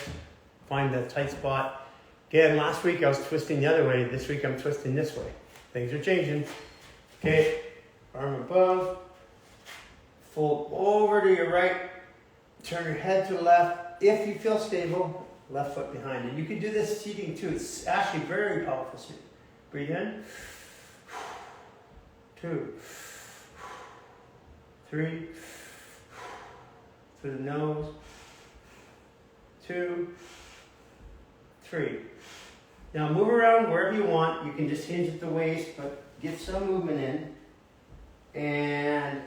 find the tight spot. Again, last week I was twisting the other way. This week I'm twisting this way. Things are changing. Okay, arm above, fold over to your right, turn your head to the left. If you feel stable, left foot behind it. You can do this seating too. It's actually very powerful seating. Breathe in. 2, 3. Through the nose. 2, 3. Now move around wherever you want. You can just hinge at the waist, but get some movement in. And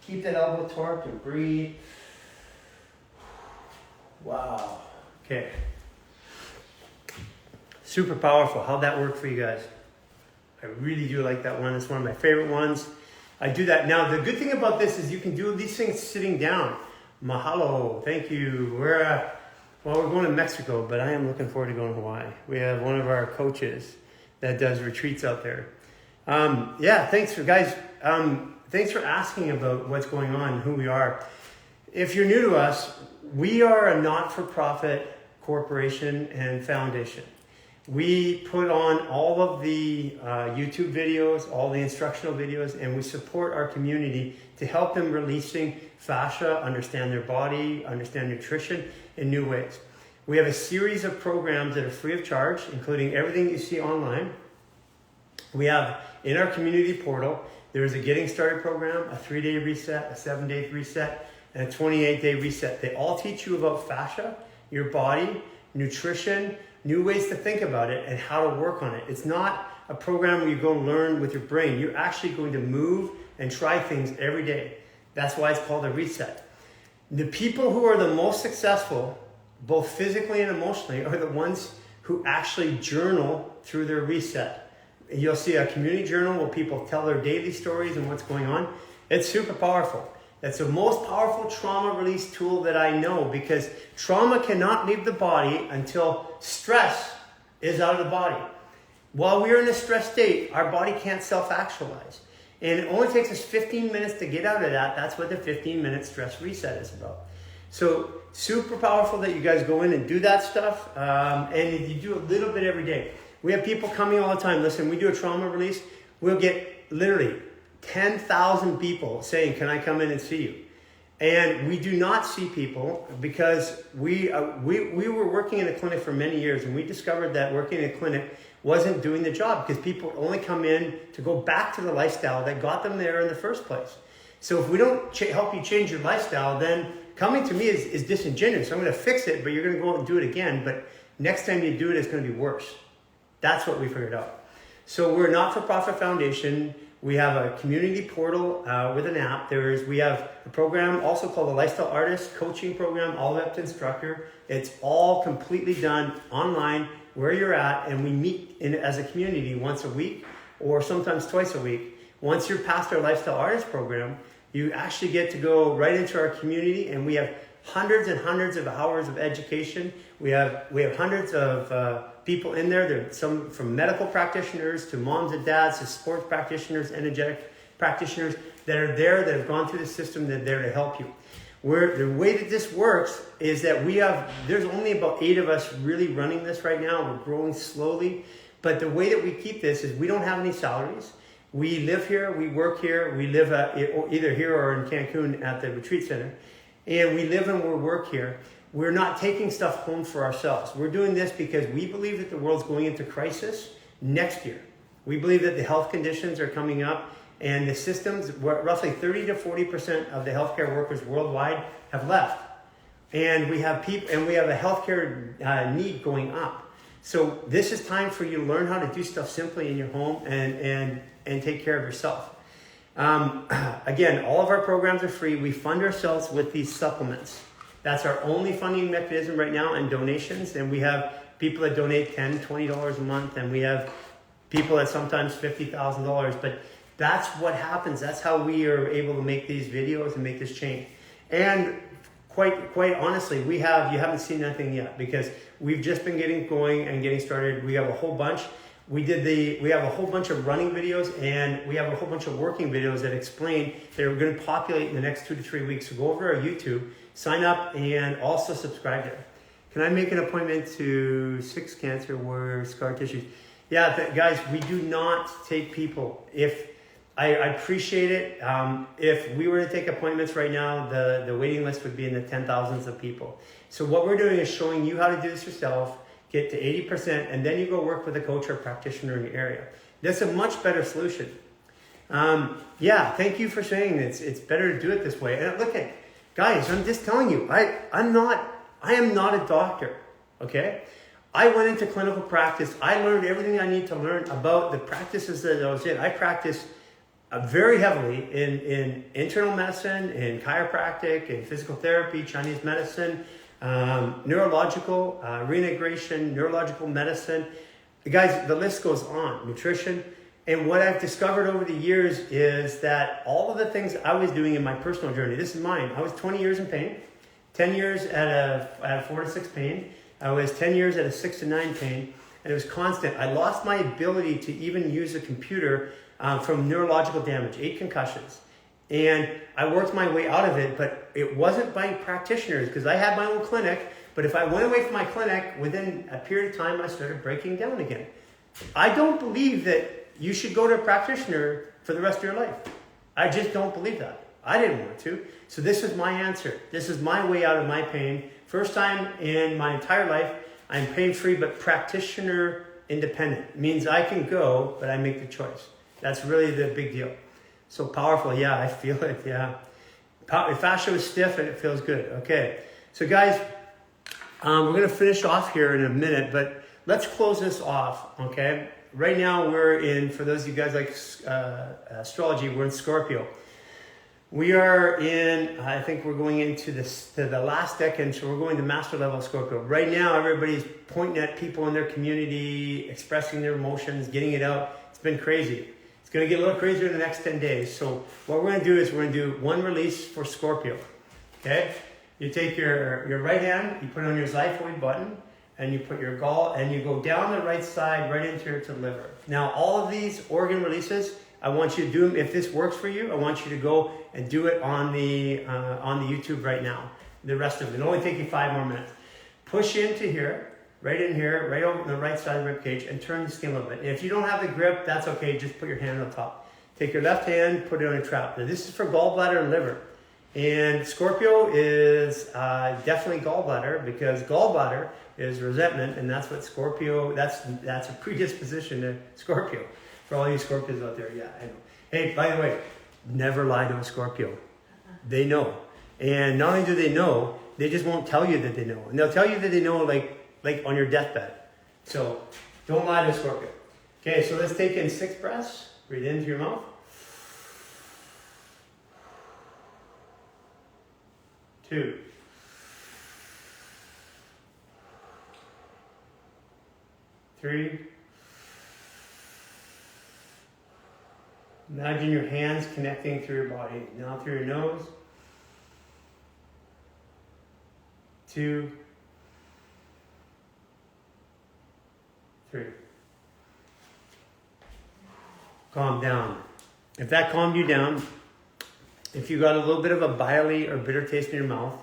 keep that elbow torqued and breathe. Wow. Okay. Super powerful. How'd that work for you guys? I really do like that one. It's one of my favorite ones. I do that. Now, the good thing about this is you can do these things sitting down. Mahalo. Thank you. We're going to Mexico, but I am looking forward to going to Hawaii. We have one of our coaches that does retreats out there. Yeah, thanks for guys. Thanks for asking about what's going on, who we are. If you're new to us, we are a not-for-profit corporation and foundation. We put on all of the YouTube videos, all the instructional videos, and we support our community to help them releasing fascia, understand their body, understand nutrition in new ways. We have a series of programs that are free of charge, including everything you see online. We have in our community portal, there's a getting started program, a 3-day reset, a 7-day reset, and a 28-day reset. They all teach you about fascia, your body, nutrition, new ways to think about it, and how to work on it. It's not a program where you go learn with your brain. You're actually going to move and try things every day. That's why it's called a reset. The people who are the most successful, both physically and emotionally, are the ones who actually journal through their reset. You'll see a community journal where people tell their daily stories and what's going on. It's super powerful. That's the most powerful trauma release tool that I know, because trauma cannot leave the body until stress is out of the body. While we're in a stress state, our body can't self-actualize. And it only takes us 15 minutes to get out of that. That's what the 15-minute stress reset is about. So super powerful that you guys go in and do that stuff. And you do a little bit every day. We have people coming all the time. Listen, we do a trauma release. We'll get literally 10,000 people saying, can I come in and see you? And we do not see people because we were working in a clinic for many years, and we discovered that working in a clinic wasn't doing the job, because people only come in to go back to the lifestyle that got them there in the first place. So if we don't help you change your lifestyle, then coming to me is disingenuous. I'm going to fix it, but you're going to go out and do it again. But next time you do it, it's going to be worse. That's what we figured out. So we're a not-for-profit foundation. We have a community portal with an app. We have a program also called the Lifestyle Artist Coaching Program, all the way up to instructor. It's all completely done online where you're at, and we meet as a community once a week or sometimes twice a week. Once you're past our Lifestyle Artist program, You actually get to go right into our community, and we have hundreds and hundreds of hours of education. We have hundreds of people in there. There's some from medical practitioners to moms and dads to sports practitioners, energetic practitioners that are there, that have gone through the system, that are there to help you. The way that this works is that there's only about 8 of us really running this right now. We're growing slowly. But the way that we keep this is we don't have any salaries. We live here, we work here, we live either here or in Cancun at the retreat center. And we live and we work here. We're not taking stuff home for ourselves. We're doing this because we believe that the world's going into crisis next year. We believe that the health conditions are coming up, and the systems, roughly 30 to 40% of the healthcare workers worldwide have left. And we have a healthcare need going up. So this is time for you to learn how to do stuff simply in your home and take care of yourself. Again, all of our programs are free. We fund ourselves with these supplements. That's our only funding mechanism right now, and donations. And we have people that donate $10, $20 a month, and we have people that sometimes $50,000. But that's what happens. That's how we are able to make these videos and make this change. And quite honestly, you haven't seen anything yet, because we've just been getting going and getting started. We have a whole bunch. We have a whole bunch of running videos, and we have a whole bunch of working videos that explain that are going to populate in the next 2 to 3 weeks. So go over to our YouTube, sign up, and also subscribe there. Can I make an appointment to 6 Cancer where scar tissues? Yeah, guys, we do not take people. I appreciate it. If we were to take appointments right now, the waiting list would be in the 10,000s of people. So what we're doing is showing you how to do this yourself, get to 80%, and then you go work with a coach or practitioner in your area. That's a much better solution. Thank you for saying it's better to do it this way. And look at, guys, I'm just telling you, I am not a doctor, okay? I went into clinical practice. I learned everything I need to learn about the practices that I was in. I practiced very heavily in internal medicine, in chiropractic, in physical therapy, Chinese medicine, neurological, reintegration, neurological medicine. Guys, the list goes on, nutrition. And what I've discovered over the years is that all of the things I was doing in my personal journey, this is mine. I was 20 years in pain, 10 years at a 4 to 6 pain. I was 10 years at a 6 to 9 pain, and it was constant. I lost my ability to even use a computer from neurological damage, 8 concussions. And I worked my way out of it, but it wasn't by practitioners, because I had my own clinic. But if I went away from my clinic, within a period of time, I started breaking down again. I don't believe that you should go to a practitioner for the rest of your life. I just don't believe that. I didn't want to. So this is my answer. This is my way out of my pain. First time in my entire life, I'm pain-free, but practitioner independent. It means I can go, but I make the choice. That's really the big deal. So powerful. Yeah, I feel it. Yeah. Fascia is stiff and it feels good. Okay. So guys, we're going to finish off here in a minute, but let's close this off. Okay. Right now we're in, for those of you guys like astrology, we're in Scorpio. We are in, I think we're going into the last decade, so we're going to master level Scorpio. Right now, everybody's pointing at people in their community, expressing their emotions, getting it out. It's been crazy. It's going to get a little crazier in the next 10 days. So what we're going to do is we're going to do one release for Scorpio. Okay? You take your right hand, you put it on your xiphoid button, and you put your gall, and you go down the right side, right into your liver. Now, all of these organ releases, I want you to do them. If this works for you, I want you to go and do it on the YouTube right now. The rest of it. It'll only take you 5 more minutes. Push into here, right in here, right over the right side of the rib cage, and turn the skin a little bit. And if you don't have the grip, that's okay. Just put your hand on top. Take your left hand, put it on your trap. Now, this is for gallbladder and liver. And Scorpio is definitely gallbladder, because gallbladder is resentment, and that's what Scorpio, that's a predisposition to Scorpio. For all you Scorpios out there, yeah, I know. Hey, by the way, never lie to a Scorpio. They know. And not only do they know, they just won't tell you that they know. And they'll tell you that they know like on your deathbed. So don't lie to a Scorpio. Okay, so let's take in 6 breaths. Breathe into your mouth. 2. 3. Imagine your hands connecting through your body. Now through your nose. 2, 3. Calm down. If that calmed you down, if you got a little bit of a biley or bitter taste in your mouth,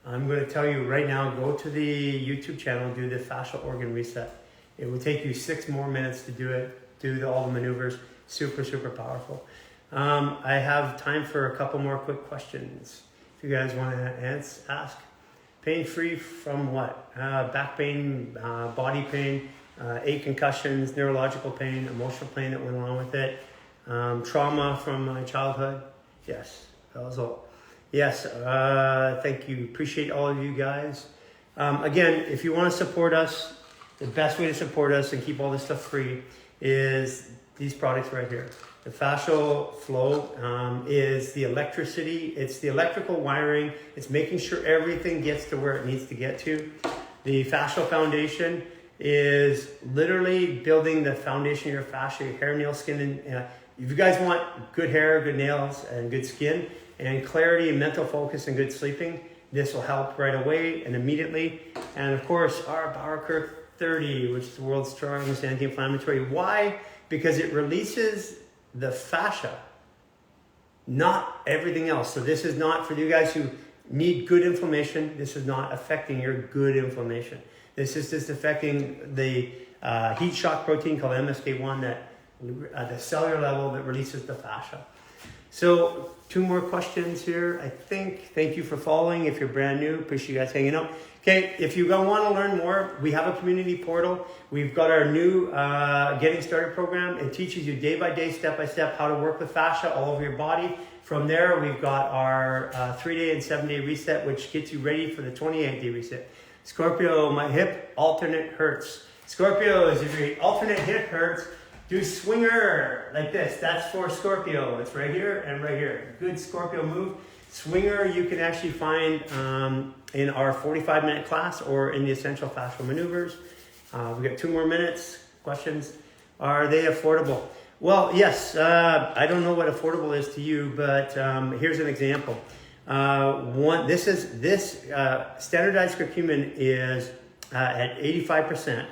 I'm going to tell you right now, go to the YouTube channel, do the fascial organ reset. It will take you 6 more minutes to do it, all the maneuvers. Super, super powerful. I have time for a couple more quick questions. If you guys want to ask. Pain-free from what? Back pain, body pain, 8 concussions, neurological pain, emotional pain that went along with it, trauma from my childhood. Yes, that was all. Yes, thank you. Appreciate all of you guys. Again, if you want to support us, the best way to support us and keep all this stuff free is these products right here. The fascial flow is the electricity, it's the electrical wiring, it's making sure everything gets to where it needs to get to. The fascial foundation is literally building the foundation of your fascia, your hair, nail, skin, and if you guys want good hair, good nails, and good skin, and clarity and mental focus and good sleeping, this will help right away and immediately. And of course, our Bauerkirk 30, which is the world's strongest anti-inflammatory. Why? Because it releases the fascia, not everything else. So this is not for you guys who need good inflammation. This is not affecting your good inflammation. This is just affecting the heat shock protein called MSK1 that at the cellular level that releases the fascia. So 2 more questions here, I think. Thank you for following. If you're brand new, appreciate you guys hanging out. Okay, if you want to learn more, we have a community portal. We've got our new Getting Started program. It teaches you day by day, step by step, how to work with fascia all over your body. From there, we've got our 3-day and 7-day reset, which gets you ready for the 28-day reset. Scorpio, my hip alternate hurts. Scorpios, if your alternate hip hurts, do swinger like this. That's for Scorpio. It's right here and right here. Good Scorpio move. Swinger you can actually find in our 45-minute class or in the Essential Fascial Maneuvers. We've got 2 more minutes. Questions? Are they affordable? Well, yes. I don't know what affordable is to you, but here's an example. This standardized curcumin is at 85%.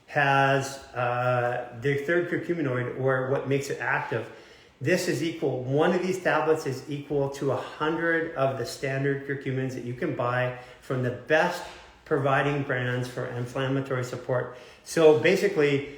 Has the third curcuminoid, or what makes it active. This is equal, one of these tablets is equal to 100 of the standard curcumins that you can buy from the best providing brands for inflammatory support. So basically,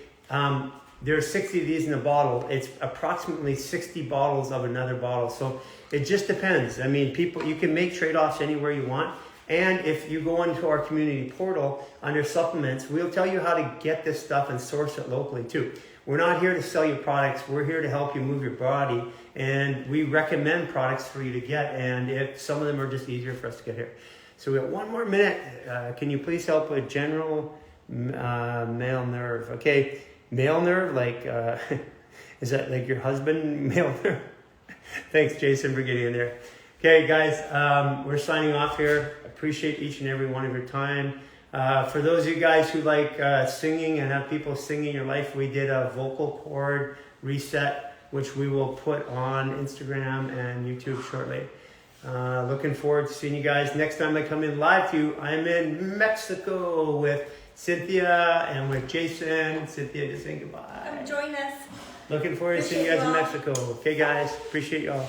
there's 60 of these in a bottle. It's approximately 60 bottles of another bottle. So it just depends. I mean, you can make trade-offs anywhere you want. And if you go into our community portal under supplements, we'll tell you how to get this stuff and source it locally too. We're not here to sell you products. We're here to help you move your body. And we recommend products for you to get. And if some of them are just easier for us to get here. So we have 1 more minute. Can you please help with general male nerve? Okay, male nerve, like, is that like your husband male nerve? Thanks, Jason, for getting in there. Okay, guys, we're signing off here. Appreciate each and every one of your time. For those of you guys who like singing and have people singing your life, we did a vocal cord reset, which we will put on Instagram and YouTube shortly. Looking forward to seeing you guys next time I come in live to you. I'm in Mexico with Cynthia and with Jason. Cynthia, just saying goodbye. Come join us. Looking forward to seeing you guys in Mexico. Okay, guys, appreciate y'all.